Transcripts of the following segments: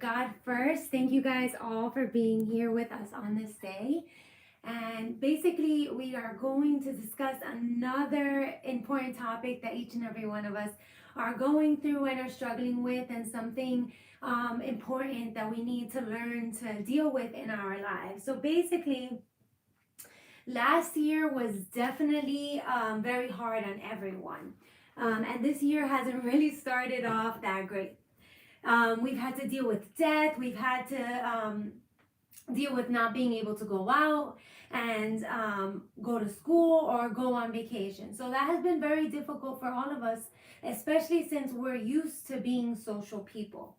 God first. Thank you guys all for being here with us on this day. And basically, we are going to discuss another important topic that each and every one of us are going through and are struggling with, and something important that we need to learn to deal with in our lives. So basically, last year was definitely very hard on everyone. And this year hasn't really started off that great. We've had to deal with death. We've had to deal with not being able to go out and go to school or go on vacation. So that has been very difficult for all of us, especially since we're used to being social people.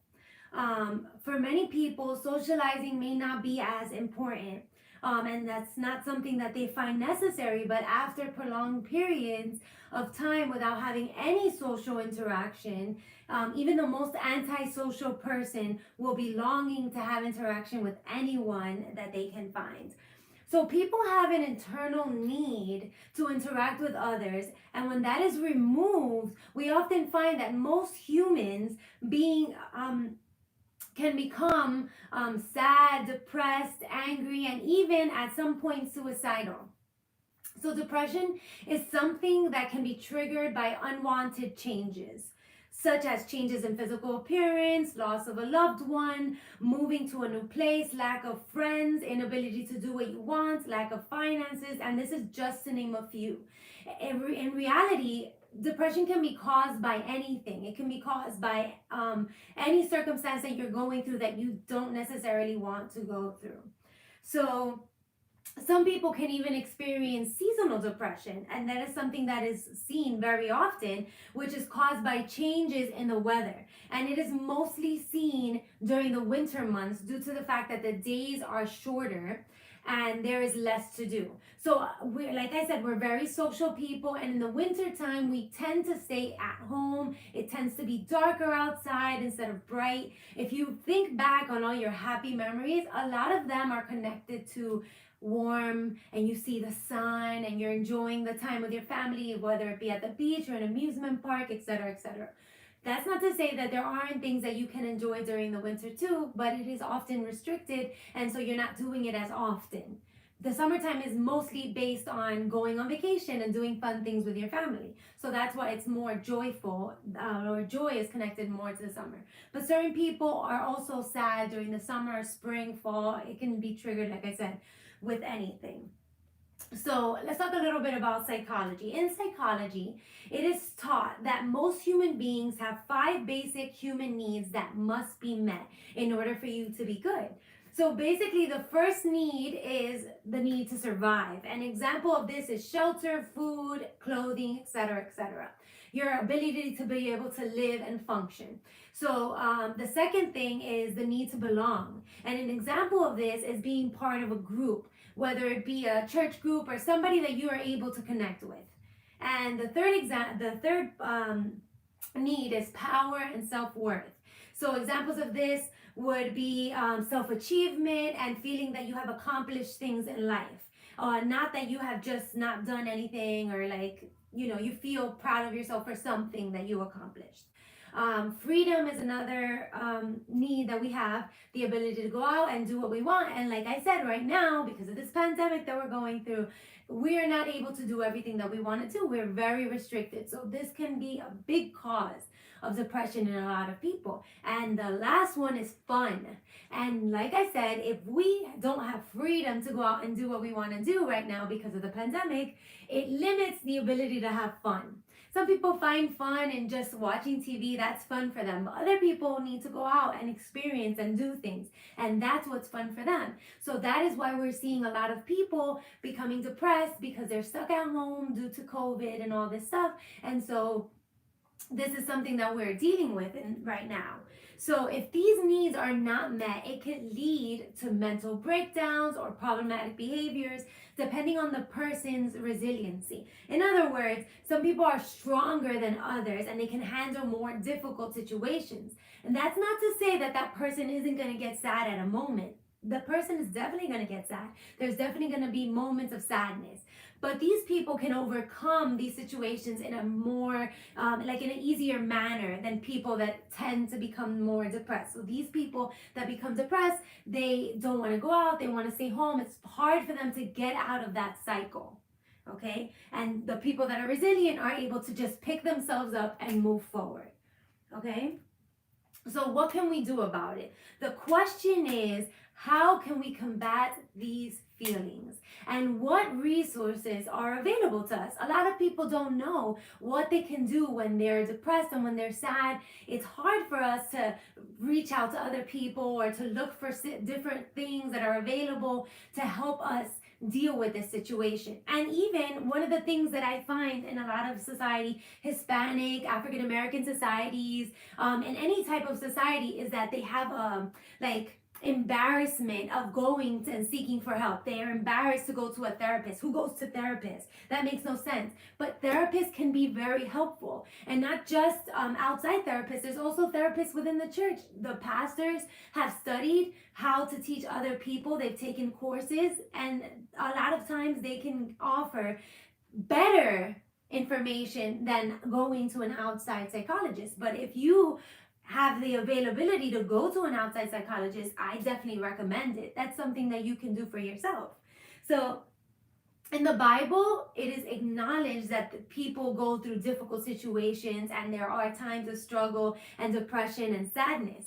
For many people, socializing may not be as important. And that's not something that they find necessary, but after prolonged periods of time without having any social interaction, even the most antisocial person will be longing to have interaction with anyone that they can find. So people have an internal need to interact with others, and when that is removed, we often find that most humans can become sad, depressed, angry, and even at some point suicidal. So depression is something that can be triggered by unwanted changes, such as changes in physical appearance, loss of a loved one, moving to a new place, lack of friends, inability to do what you want, lack of finances, and this is just to name a few. In reality, depression can be caused by anything. It can be caused by any circumstance that you're going through that you don't necessarily want to go through. So some people can even experience seasonal depression, and that is something that is seen very often, which is caused by changes in the weather. And it is mostly seen during the winter months due to the fact that the days are shorter and there is less to do. So like I said, we're very social people, and in the winter time, we tend to stay at home. It tends to be darker outside instead of bright. If you think back on all your happy memories, a lot of them are connected to warm, and you see the sun, and you're enjoying the time with your family, whether it be at the beach or an amusement park, etc., etc. That's not to say that there aren't things that you can enjoy during the winter too, but it is often restricted, and so you're not doing it as often. The summertime is mostly based on going on vacation and doing fun things with your family. So that's why it's more joyful, or joy is connected more to the summer. But certain people are also sad during the summer, spring, fall. It can be triggered, like I said, with anything. So let's talk a little bit about psychology. In psychology, it is taught that most human beings have 5 basic human needs that must be met in order for you to be good. So basically, the first need is the need to survive. An example of this is shelter, food, clothing, etc., etc. Your ability to be able to live and function. So the second thing is the need to belong. And an example of this is being part of a group, whether it be a church group or somebody that you are able to connect with. And the third need is power and self-worth. So examples of this would be self-achievement and feeling that you have accomplished things in life. Not that you have just not done anything, or you feel proud of yourself for something that you accomplished. Freedom is another need that we have, the ability to go out and do what we want. And like I said, right now, because of this pandemic that we're going through, we are not able to do everything that we want to do. We're very restricted. So this can be a big cause of depression in a lot of people. And the last one is fun. And like I said, if we don't have freedom to go out and do what we want to do right now because of the pandemic, it limits the ability to have fun. Some people find fun in just watching TV. That's fun for them. But other people need to go out and experience and do things. And that's what's fun for them. So that is why we're seeing a lot of people becoming depressed, because they're stuck at home due to COVID and all this stuff. And so this is something that we're dealing with right now. So if these needs are not met, it could lead to mental breakdowns or problematic behaviors, depending on the person's resiliency. In other words, some people are stronger than others, and they can handle more difficult situations. And that's not to say that that person isn't going to get sad at a moment. the person is definitely going to get sad. There's definitely going to be moments of sadness. But these people can overcome these situations in a more, like in an easier manner than people that tend to become more depressed. So these people that become depressed, they don't want to go out, they want to stay home. It's hard for them to get out of that cycle. Okay? And the people that are resilient are able to just pick themselves up and move forward. Okay? So what can we do about it? The question is, how can we combat these feelings? And what resources are available to us? A lot of people don't know what they can do when they're depressed and when they're sad. It's hard for us to reach out to other people or to look for different things that are available to help us deal with this situation. And even one of the things that I find in a lot of society, Hispanic, African American societies, in any type of society, is that they have like embarrassment of going and seeking for help. They are embarrassed to go to a therapist. Who goes to therapists? That makes no sense. But therapists can be very helpful, and not just outside therapists. There's also therapists within the church. The pastors have studied how to teach other people. They've taken courses, and a lot of times they can offer better information than going to an outside psychologist. But if you have the availability to go to an outside psychologist, I definitely recommend it. That's something that you can do for yourself. So in the Bible, it is acknowledged that the people go through difficult situations, and there are times of struggle and depression and sadness.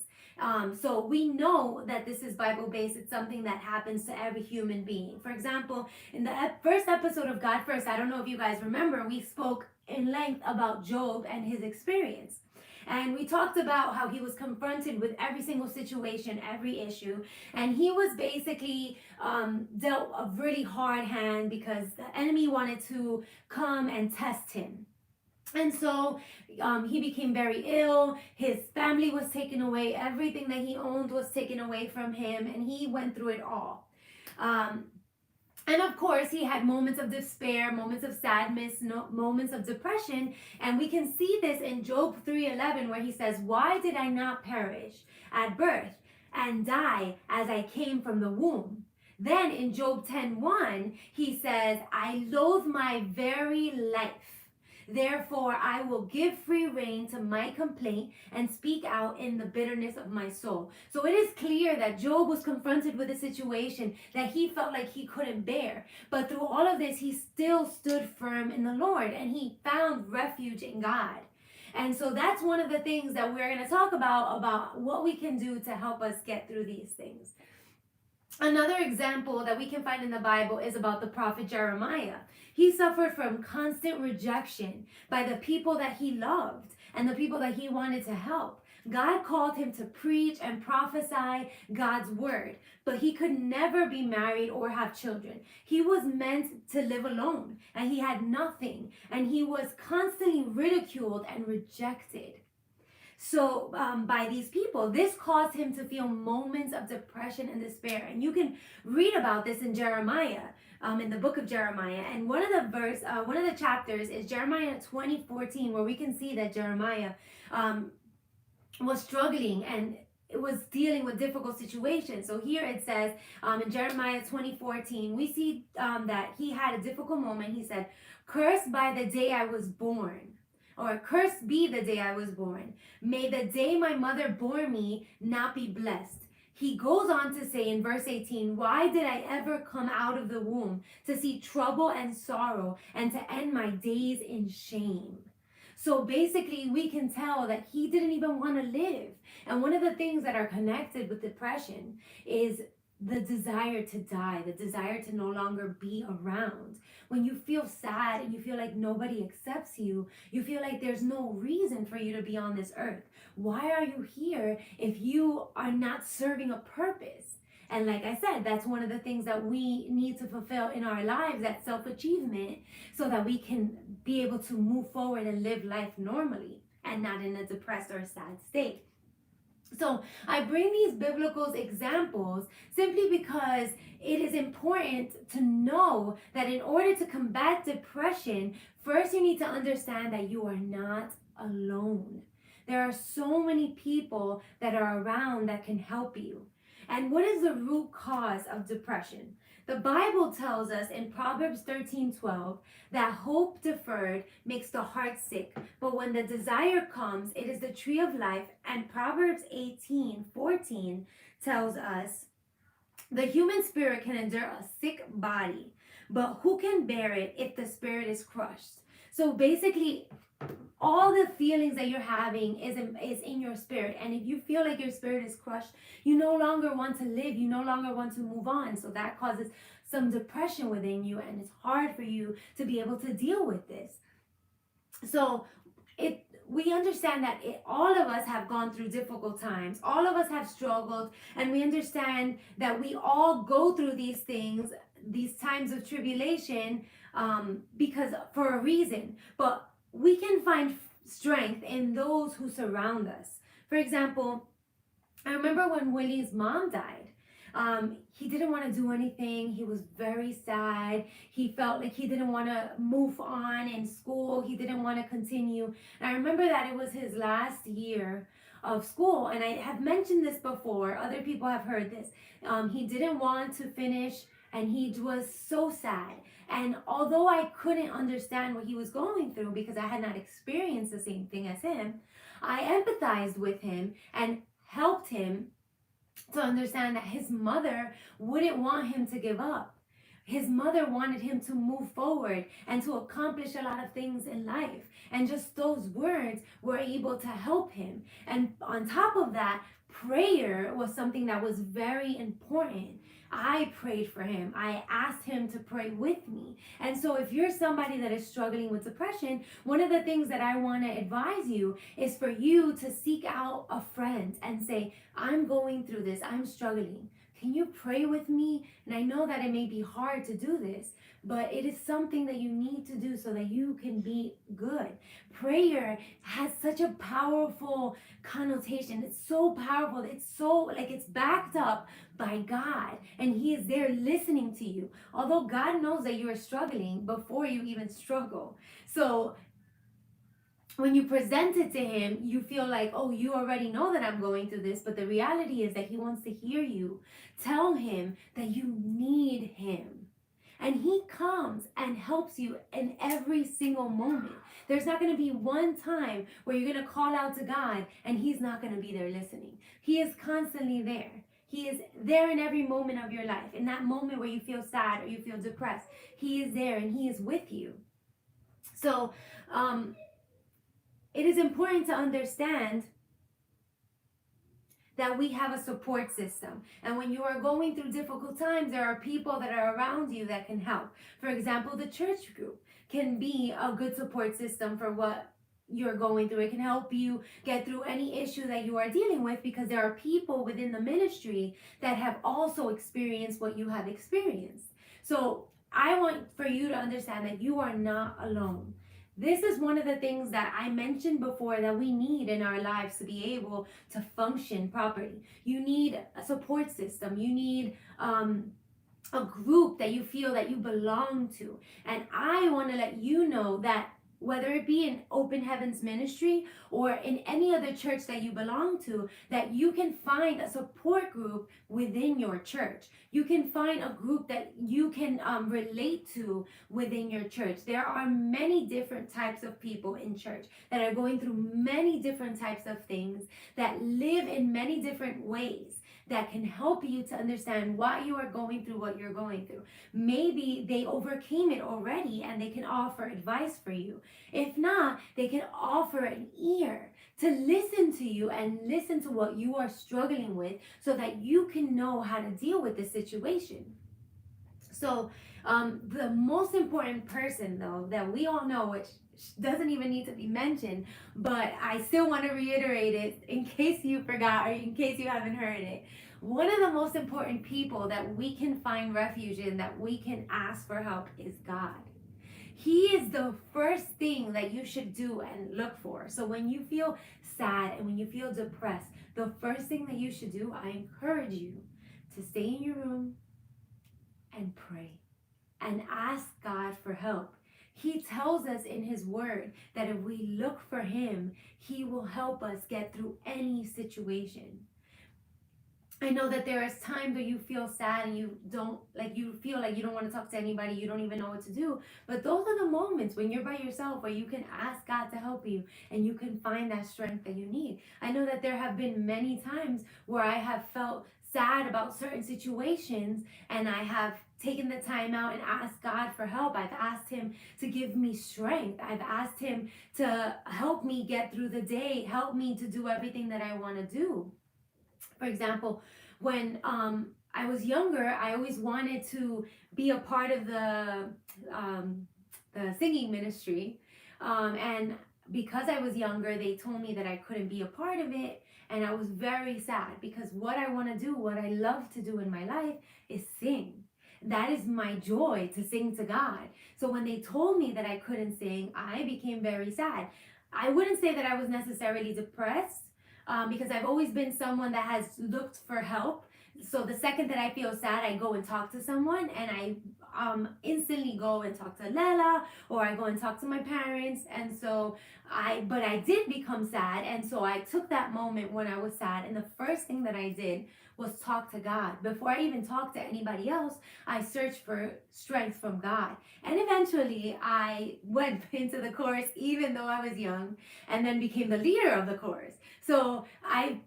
So we know that this is Bible-based. It's something that happens to every human being. For example, in the first episode of God First, I don't know if you guys remember, we spoke in length about Job and his experience. And we talked about how he was confronted with every single situation, every issue. And he was basically dealt a really hard hand because the enemy wanted to come and test him. And so he became very ill. His family was taken away. Everything that he owned was taken away from him. And he went through it all. And of course, he had moments of despair, moments of sadness, moments of depression. And we can see this in Job 3:11, where he says, "Why did I not perish at birth and die as I came from the womb?" Then in Job 10:1, he says, "I loathe my very life. Therefore, I will give free rein to my complaint and speak out in the bitterness of my soul." So it is clear that Job was confronted with a situation that he felt like he couldn't bear. But through all of this, he still stood firm in the Lord, and he found refuge in God. And so that's one of the things that we're going to talk about what we can do to help us get through these things. Another example that we can find in the Bible is about the prophet Jeremiah. He suffered from constant rejection by the people that he loved and the people that he wanted to help. God called him to preach and prophesy God's word, but he could never be married or have children. He was meant to live alone, and he had nothing, and he was constantly ridiculed and rejected. So by these people, this caused him to feel moments of depression and despair. And you can read about this in Jeremiah, in the book of Jeremiah. And one of the chapters is Jeremiah 20:14, where we can see that Jeremiah was struggling and it was dealing with difficult situations. So here it says in Jeremiah 20:14, we see that he had a difficult moment. He said, "Cursed by the day I was born." Or "Cursed be the day I was born. May the day my mother bore me not be blessed." He goes on to say in verse 18, "Why did I ever come out of the womb to see trouble and sorrow and to end my days in shame?" So basically, we can tell that he didn't even want to live. And one of the things that are connected with depression is the desire to die, the desire to no longer be around. When you feel sad and you feel like nobody accepts you, you feel like there's no reason for you to be on this earth. Why are you here if you are not serving a purpose? And like I said, that's one of the things that we need to fulfill in our lives, that self-achievement, so that we can be able to move forward and live life normally and not in a depressed or sad state. So I bring these biblical examples simply because it is important to know that in order to combat depression, first you need to understand that you are not alone. There are so many people that are around that can help you. And what is the root cause of depression? The Bible tells us in Proverbs 13:12 that hope deferred makes the heart sick, but when the desire comes, it is the tree of life. And Proverbs 18:14 tells us the human spirit can endure a sick body, but who can bear it if the spirit is crushed? So basically, all the feelings that you're having is in your spirit. And if you feel like your spirit is crushed, you no longer want to live. You no longer want to move on. So that causes some depression within you. And it's hard for you to be able to deal with this. So we understand that all of us have gone through difficult times. All of us have struggled. And we understand that we all go through these things, these times of tribulation, because for a reason. But we can find strength in those who surround us. For example, I remember when Willie's mom died. He didn't want to do anything. He was very sad. He felt like he didn't want to move on in school. He didn't want to continue. And I remember that it was his last year of school. And I have mentioned this before. Other people have heard this. He didn't want to finish, and he was so sad. And although I couldn't understand what he was going through because I had not experienced the same thing as him, I empathized with him and helped him to understand that his mother wouldn't want him to give up. His mother wanted him to move forward and to accomplish a lot of things in life. And just those words were able to help him. And on top of that, prayer was something that was very important. I prayed for him. I asked him to pray with me. And so if you're somebody that is struggling with depression, one of the things that I want to advise you is for you to seek out a friend and say, I'm going through this. I'm struggling. Can you pray with me? And I know that it may be hard to do this, but it is something that you need to do so that you can be good. Prayer has such a powerful connotation. It's so powerful. It's so it's backed up by God, and He is there listening to you. Although God knows that you are struggling before you even struggle. So when you present it to Him, you feel like, oh, you already know that I'm going through this. But the reality is that He wants to hear you. Tell Him that you need Him. And He comes and helps you in every single moment. There's not going to be one time where you're going to call out to God and He's not going to be there listening. He is constantly there. He is there in every moment of your life. In that moment where you feel sad or you feel depressed, He is there and He is with you. So, it is important to understand that we have a support system. And when you are going through difficult times, there are people that are around you that can help. For example, the church group can be a good support system for what you're going through. It can help you get through any issue that you are dealing with because there are people within the ministry that have also experienced what you have experienced. So I want for you to understand that you are not alone. This is one of the things that I mentioned before that we need in our lives to be able to function properly. You need a support system. You need a group that you feel that you belong to. And I want to let you know that whether it be in Open Heavens Ministry or in any other church that you belong to, that you can find a support group within your church. You can find a group that you can relate to within your church. There are many different types of people in church that are going through many different types of things, that live in many different ways, that can help you to understand why you are going through what you're going through. Maybe they overcame it already and they can offer advice for you. If not, they can offer an ear to listen to you and listen to what you are struggling with so that you can know how to deal with the situation. So the most important person, though, that we all know, which doesn't even need to be mentioned, but I still want to reiterate it in case you forgot or in case you haven't heard it. One of the most important people that we can find refuge in, that we can ask for help, is God. He is the first thing that you should do and look for. So when you feel sad and when you feel depressed, the first thing that you should do, I encourage you to stay in your room and pray and ask God for help. He tells us in His word that if we look for Him, He will help us get through any situation. I know that there is times where you feel sad and you feel like you don't want to talk to anybody, you don't even know what to do. But those are the moments when you're by yourself where you can ask God to help you and you can find that strength that you need. I know that there have been many times where I have felt sad about certain situations and I have taken the time out and asked God for help. I've asked him to give me strength. I've asked him to help me get through the day, help me to do everything that I want to do. For example, when I was younger, I always wanted to be a part of the singing ministry. And because I was younger, they told me that I couldn't be a part of it. And I was very sad because what I want to do, what I love to do in my life is sing. That is my joy, to sing to God. So when they told me that I couldn't sing, I became very sad. I wouldn't say that I was necessarily depressed, because I've always been someone that has looked for help. So the second that I feel sad, I go and talk to someone, and I instantly go and talk to Lela, or I go and talk to my parents. And so but I did become sad, and so I took that moment when I was sad, and the first thing that I did was talk to God. Before I even talked to anybody else, I searched for strength from God. And eventually I went into the chorus even though I was young, and then became the leader of the chorus. So I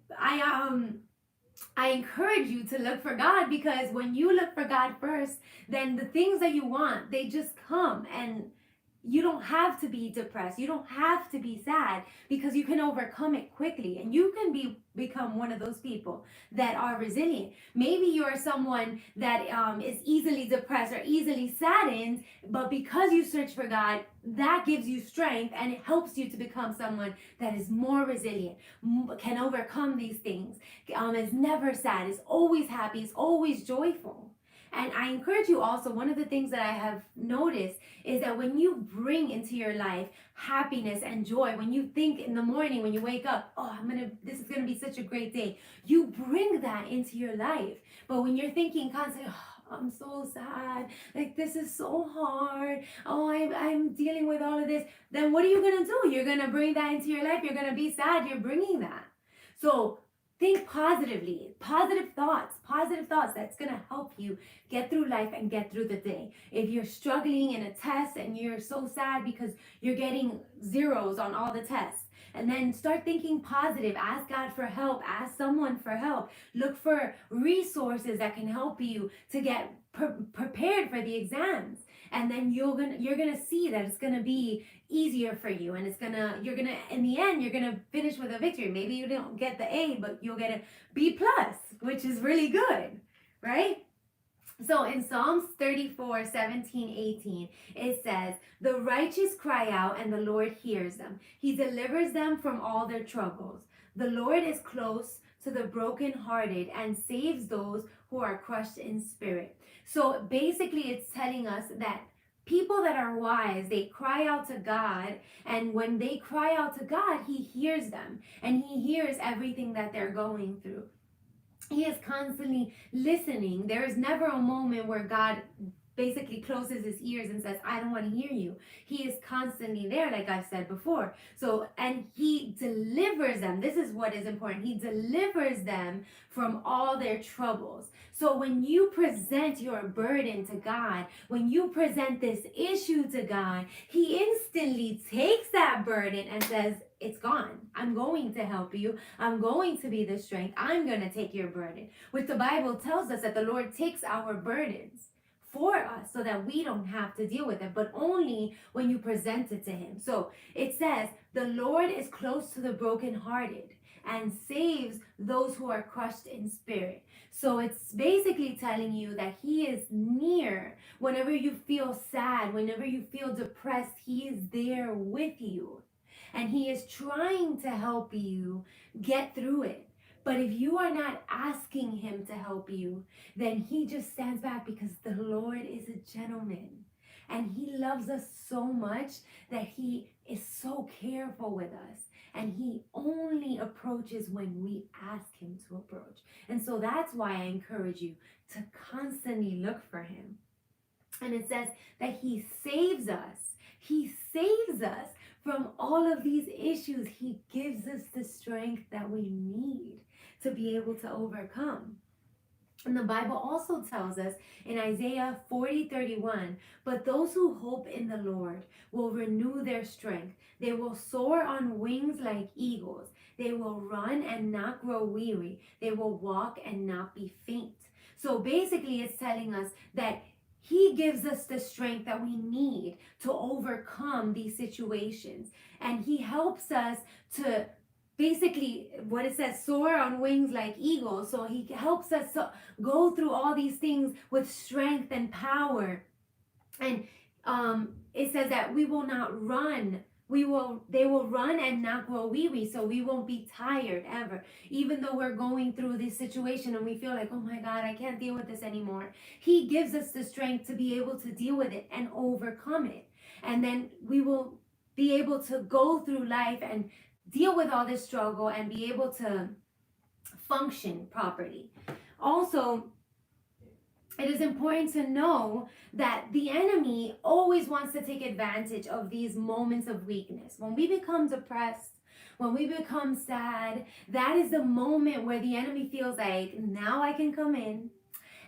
encourage you to look for God, because when you look for God first, then the things that you want, they just come, and you don't have to be depressed. You don't have to be sad, because you can overcome it quickly, and you can become one of those people that are resilient. Maybe you're someone that is easily depressed or easily saddened, but because you search for God, that gives you strength, and it helps you to become someone that is more resilient, can overcome these things, is never sad, is always happy, is always joyful. And I encourage you also, one of the things that I have noticed is that when you bring into your life happiness and joy, when you think in the morning, when you wake up, oh, this is going to be such a great day, you bring that into your life. But when you're thinking constantly, oh, I'm so sad, like this is so hard, oh, I'm dealing with all of this, then what are you going to do? You're going to bring that into your life. You're going to be sad. You're bringing that. So think positively, positive thoughts that's going to help you get through life and get through the day. If you're struggling in a test and you're so sad because you're getting zeros on all the tests, and then start thinking positive. Ask God for help. Ask someone for help. Look for resources that can help you to get prepared for the exams. And then you're gonna see that it's gonna be easier for you, and you're gonna in the end you're gonna finish with a victory. Maybe you don't get the A, but you'll get a B+, which is really good, right? So in Psalms 34, 17, 18, it says, the righteous cry out and the Lord hears them. He delivers them from all their troubles. The Lord is close to the brokenhearted and saves those who are crushed in spirit. So basically it's telling us that people that are wise, they cry out to God, and when they cry out to God, he hears them, and he hears everything that they're going through. He is constantly listening. There is never a moment where God basically closes his ears and says, I don't want to hear you. He is constantly there, like I've said before. So, and he delivers them. This is what is important. He delivers them from all their troubles. So when you present your burden to God, when you present this issue to God, he instantly takes that burden and says, it's gone. I'm going to help you. I'm going to be the strength. I'm going to take your burden. Which the Bible tells us that the Lord takes our burdens for us so that we don't have to deal with it, but only when you present it to him. So it says, the Lord is close to the brokenhearted and saves those who are crushed in spirit. So it's basically telling you that he is near. Whenever you feel sad, whenever you feel depressed, he is there with you. And he is trying to help you get through it. But if you are not asking him to help you, then he just stands back, because the Lord is a gentleman. And he loves us so much that he is so careful with us. And he only approaches when we ask him to approach. And so that's why I encourage you to constantly look for him. And it says that he saves us. He saves us from all of these issues. He gives us the strength that we need to be able to overcome. And the Bible also tells us in Isaiah 40:31, but those who hope in the Lord will renew their strength. They will soar on wings like eagles. They will run and not grow weary. They will walk and not be faint. So basically, it's telling us that He gives us the strength that we need to overcome these situations. And He helps us to basically, what it says, soar on wings like eagles. So He helps us to go through all these things with strength and power. And it says that we will not run. They will run and not grow weary, so we won't be tired ever. Even though we're going through this situation and we feel like, oh my God, I can't deal with this anymore. He gives us the strength to be able to deal with it and overcome it. And then we will be able to go through life and deal with all this struggle and be able to function properly. Also, it is important to know that the enemy always wants to take advantage of these moments of weakness. When we become depressed, when we become sad, that is the moment where the enemy feels like, now I can come in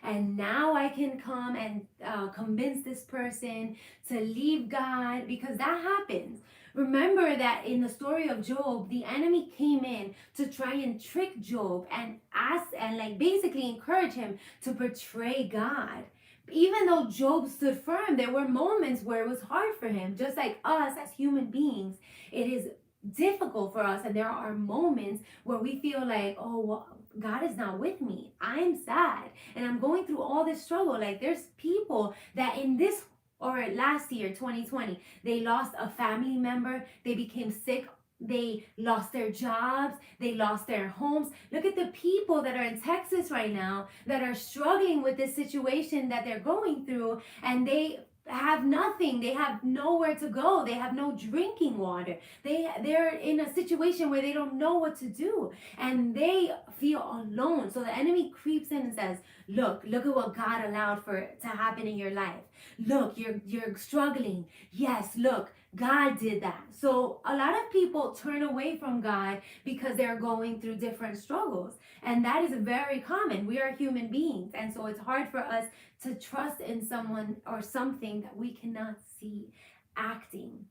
and now I can come and convince this person to leave God, because that happens. Remember that in the story of Job, the enemy came in to try and trick Job and ask and like basically encourage him to betray God. Even though Job stood firm, there were moments where it was hard for him. Just like us as human beings, it is difficult for us, and there are moments where we feel like, oh, well, God is not with me. I'm sad and I'm going through all this struggle. Like there's people that in this or last year, 2020, they lost a family member, they became sick, they lost their jobs, they lost their homes. Look at the people that are in Texas right now that are struggling with this situation that they're going through, and they have nothing. They have nowhere to go. They have no drinking water. They're in a situation where they don't know what to do, and they feel alone. So the enemy creeps in and says, look at what God allowed for to happen in your life. Look, you're struggling. Yes, look, God did that. So a lot of people turn away from God because they're going through different struggles. And that is very common. We are human beings. And so it's hard for us to trust in someone or something that we cannot see acting.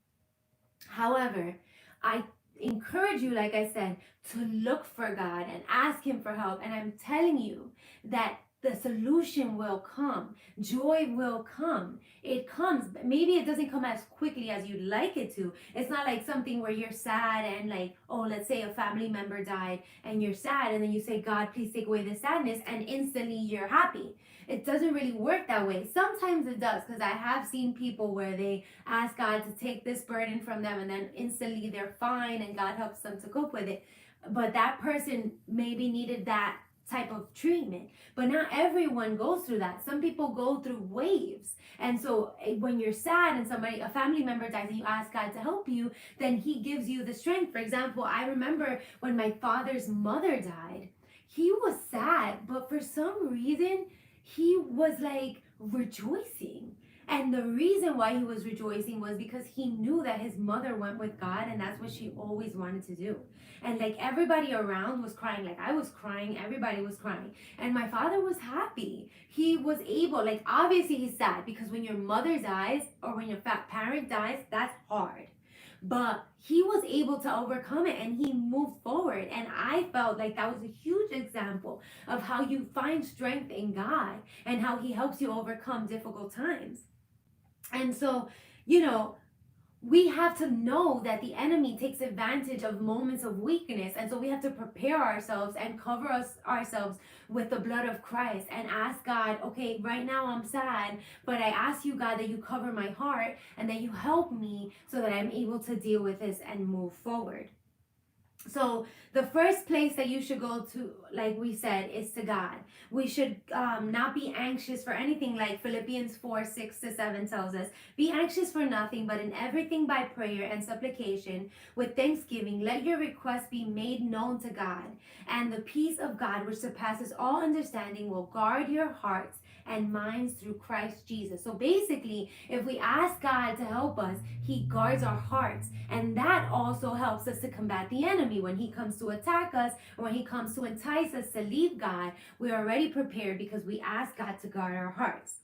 However, I encourage you, like I said, to look for God and ask Him for help. And I'm telling you that the solution will come. Joy will come. It comes. Maybe it doesn't come as quickly as you'd like it to. It's not like something where you're sad and like, oh, let's say a family member died and you're sad and then you say, God, please take away the sadness, and instantly you're happy. It doesn't really work that way. Sometimes it does, because I have seen people where they ask God to take this burden from them and then instantly they're fine and God helps them to cope with it. But that person maybe needed that type of treatment, but not everyone goes through that. Some people go through waves, and so when you're sad and a family member dies and you ask God to help you, then He gives you the strength. For example, I remember when my father's mother died, he was sad, but for some reason he was like rejoicing. And the reason why he was rejoicing was because he knew that his mother went with God, and that's what she always wanted to do. And like everybody around was crying, like I was crying, everybody was crying. And my father was happy. He was able, like obviously he's sad because when your mother dies or when your parent dies, that's hard. But he was able to overcome it and he moved forward. And I felt like that was a huge example of how you find strength in God and how He helps you overcome difficult times. And so, we have to know that the enemy takes advantage of moments of weakness. And so we have to prepare ourselves and cover ourselves with the blood of Christ and ask God, okay, right now I'm sad, but I ask you, God, that you cover my heart and that you help me so that I'm able to deal with this and move forward. So the first place that you should go to, like we said, is to God. We should not be anxious for anything, like Philippians 4:6-7 tells us. Be anxious for nothing, but in everything by prayer and supplication with thanksgiving, let your requests be made known to God. And the peace of God, which surpasses all understanding, will guard your hearts and minds through Christ Jesus. So basically, if we ask God to help us, He guards our hearts. And that also helps us to combat the enemy. enemy. When he comes to attack us, or when he comes to entice us to leave God, we're already prepared because we ask God to guard our hearts.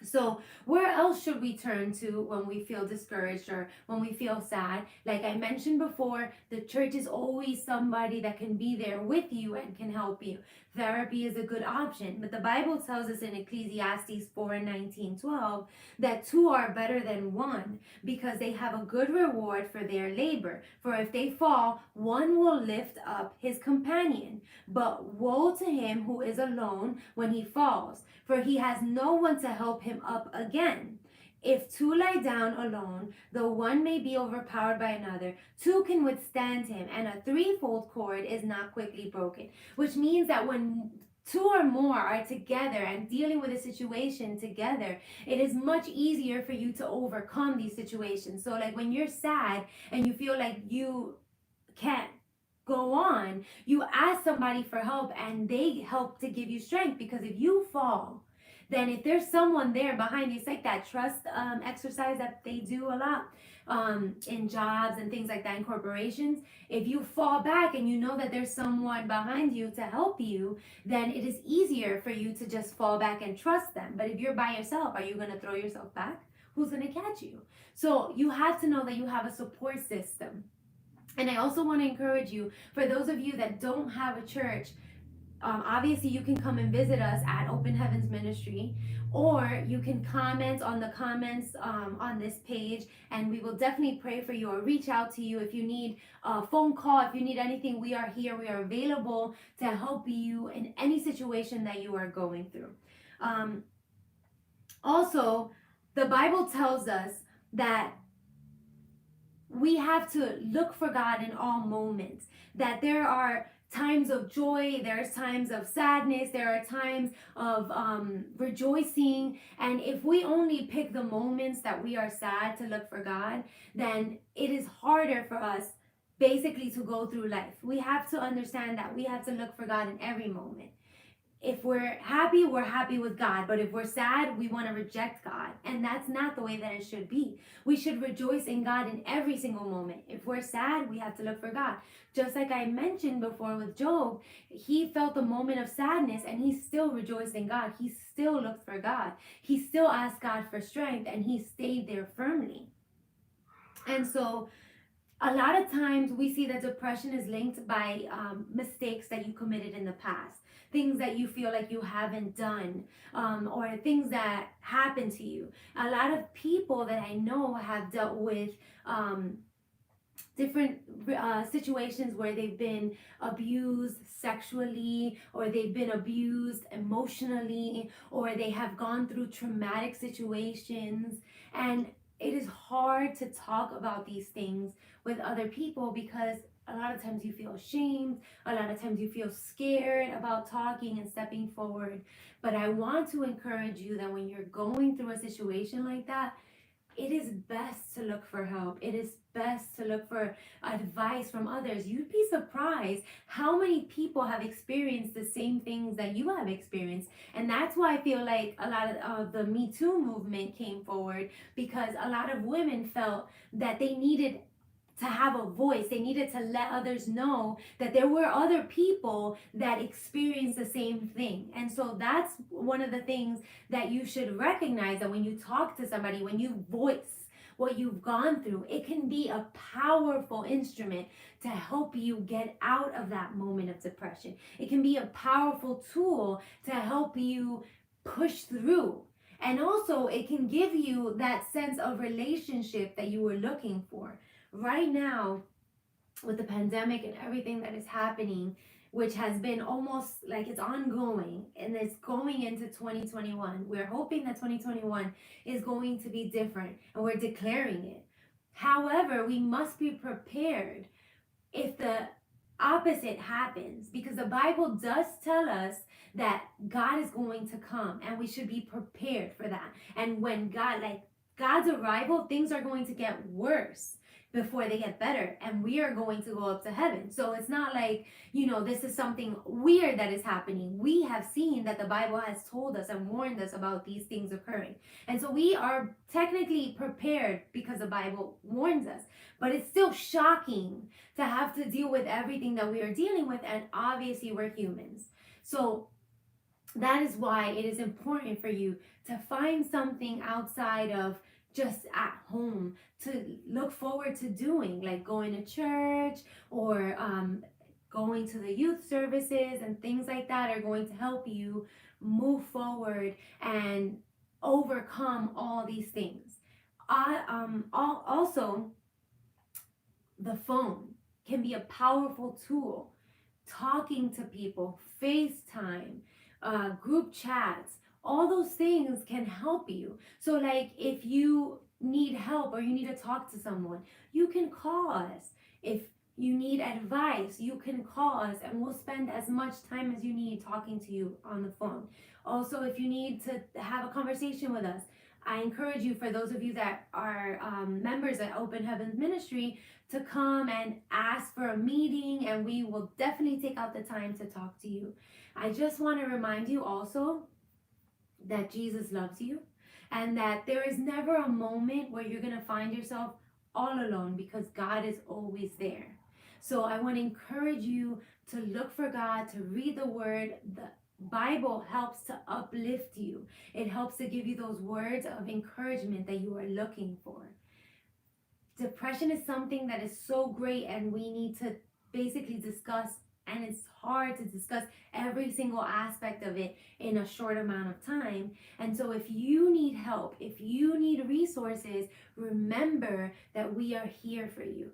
So where else should we turn to when we feel discouraged or when we feel sad? Like I mentioned before, the church is always somebody that can be there with you and can help you. Therapy is a good option, but the Bible tells us in Ecclesiastes 4:19-12 that two are better than one because they have a good reward for their labor. For if they fall, one will lift up his companion. But woe to him who is alone when he falls, for he has no one to help him up again. If two lie down alone, though one may be overpowered by another, two can withstand him, and a threefold cord is not quickly broken. Which means that when two or more are together and dealing with a situation together, it is much easier for you to overcome these situations. So like when you're sad and you feel like you can't go on, you ask somebody for help and they help to give you strength, because if you fall, then if there's someone there behind you, it's like that trust exercise that they do a lot in jobs and things like that in corporations. If you fall back and you know that there's someone behind you to help you, then it is easier for you to just fall back and trust them. But if you're by yourself, are you going to throw yourself back? Who's going to catch you? So you have to know that you have a support system. And I also want to encourage you, for those of you that don't have a church, obviously you can come and visit us at Open Heavens Ministry, or you can comment on the comments on this page, and we will definitely pray for you or reach out to you if you need a phone call. If you need anything, we are here. We are available to help you in any situation that you are going through. Also, the Bible tells us that we have to look for God in all moments, that there are times of joy, there's times of sadness, there are times of rejoicing. And if we only pick the moments that we are sad to look for God, then it is harder for us basically to go through life. We have to understand that we have to look for God in every moment. If we're happy with God. But if we're sad, we want to reject God. And that's not the way that it should be. We should rejoice in God in every single moment. If we're sad, we have to look for God. Just like I mentioned before with Job, he felt a moment of sadness and he still rejoiced in God. He still looked for God. He still asked God for strength, and he stayed there firmly. And so a lot of times we see that depression is linked by mistakes that you committed in the past, things that you feel like you haven't done, or things that happened to you. A lot of people that I know have dealt with different situations where they've been abused sexually, or they've been abused emotionally, or they have gone through traumatic situations. And it is hard to talk about these things with other people because a lot of times you feel ashamed, a lot of times you feel scared about talking and stepping forward. But I want to encourage you that when you're going through a situation like that, it is best to look for help. It is best to look for advice from others. You'd be surprised how many people have experienced the same things that you have experienced. And that's why I feel like a lot of the Me Too movement came forward, because a lot of women felt that they needed to have a voice. They needed to let others know that there were other people that experienced the same thing. And so that's one of the things that you should recognize, that when you talk to somebody, when you voice what you've gone through, it can be a powerful instrument to help you get out of that moment of depression. It can be a powerful tool to help you push through. And also it can give you that sense of relationship that you were looking for. Right now, with the pandemic and everything that is happening, which has been almost like it's ongoing and it's going into 2021, we're hoping that 2021 is going to be different, and we're declaring it. However, we must be prepared if the opposite happens, because the Bible does tell us that God is going to come and we should be prepared for that. And when God's arrival, things are going to get worse. before they get better, and we are going to go up to heaven. So it's not like, this is something weird that is happening. We have seen that the Bible has told us and warned us about these things occurring. And so we are technically prepared because the Bible warns us. But it's still shocking to have to deal with everything that we are dealing with, and obviously we're humans. So that is why it is important for you to find something outside of just at home to look forward to doing, like going to church or going to the youth services and things like that are going to help you move forward and overcome all these things. Also, the phone can be a powerful tool. Talking to people, FaceTime, group chats, all those things can help you. So like if you need help or you need to talk to someone, you can call us. If you need advice, you can call us and we'll spend as much time as you need talking to you on the phone. Also, if you need to have a conversation with us, I encourage you, for those of you that are members at Open Heavens Ministry, to come and ask for a meeting, and we will definitely take out the time to talk to you. I just want to remind you also that Jesus loves you, and that there is never a moment where you're going to find yourself all alone, because God is always there. So I want to encourage you to look for God, to read the Word. The Bible helps to uplift you. It helps to give you those words of encouragement that you are looking for. Depression is something that is so great, and we need to basically discuss, and it's hard to discuss every single aspect of it in a short amount of time. And so if you need help, if you need resources, remember that we are here for you.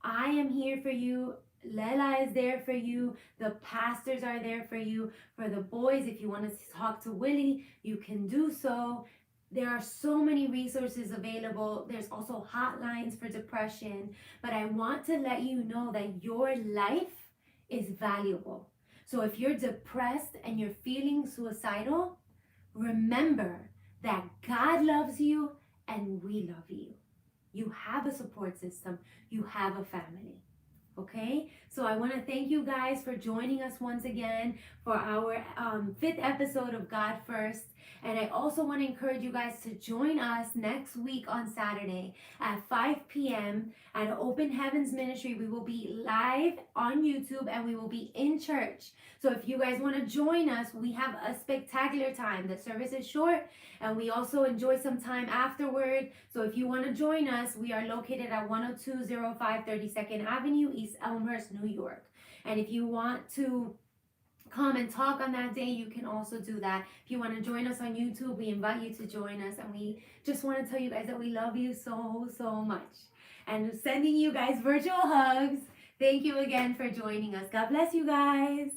I am here for you. Lela is there for you. The pastors are there for you. For the boys, if you want to talk to Willie, you can do so. There are so many resources available. There's also hotlines for depression. But I want to let you know that your life is valuable. So if you're depressed and you're feeling suicidal, remember that God loves you and we love you. You have a support system. You have a family. Okay, so I want to thank you guys for joining us once again for our 5th episode of God First. And I also want to encourage you guys to join us next week on Saturday at 5 p.m. at Open Heavens Ministry. We will be live on YouTube and we will be in church. So if you guys want to join us, we have a spectacular time. The service is short and we also enjoy some time afterward. So if you want to join us, we are located at 10205 32nd Avenue, East Elmhurst, New York. And if you want to come and talk on that day, you can also do that. If you want to join us on YouTube, we invite you to join us. And we just want to tell you guys that we love you so, so much. And sending you guys virtual hugs. Thank you again for joining us. God bless you guys.